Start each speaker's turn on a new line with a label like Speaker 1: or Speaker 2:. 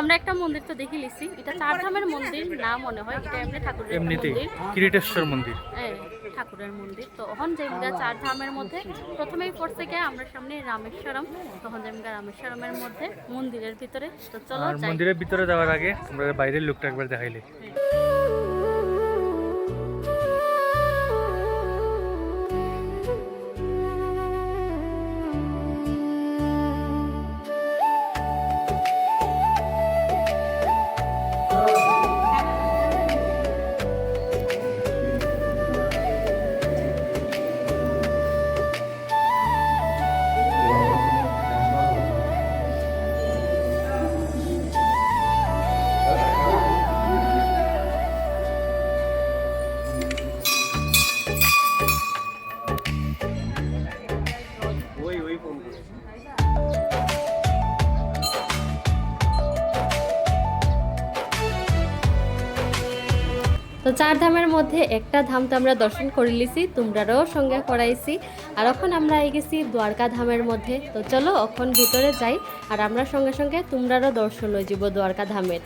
Speaker 1: আমরা একটা মন্দির তো দেখে লিছি, এটা চারধামের মন্দির না মনে হয়, এটা এমনি ঠাকুরের
Speaker 2: এমনিতেই
Speaker 1: মন্দির,
Speaker 2: কিরিটেশ্বর মন্দির।
Speaker 1: হ্যাঁ ঠাকুরের মন্দির। তো এখন যেমগা চারধামের মধ্যে প্রথমেই পড়ছে গিয়ে আমরা সামনে রামেশ্বরম, তখন যেমগা রামেশ্বরমের মধ্যে মন্দিরের ভিতরে। তো চলো
Speaker 2: আর
Speaker 1: যাই।
Speaker 2: মন্দিরের ভিতরে যাওয়ার আগে তোমরা বাইরের লুকটা একবার দেখাইলে।
Speaker 1: তো চার ধামের মধ্যে একটা ধাম তো আমরা দর্শন করে লিছি, তোমরারও সঙ্গে করাইছি। আর এখন আমরা গেছি দ্বারকা ধামের মধ্যে। তো চলো এখন ভিতরে যাই, আর আমরা সঙ্গে সঙ্গে তোমরারও দর্শন হয়ে যাব দ্বারকা ধামের।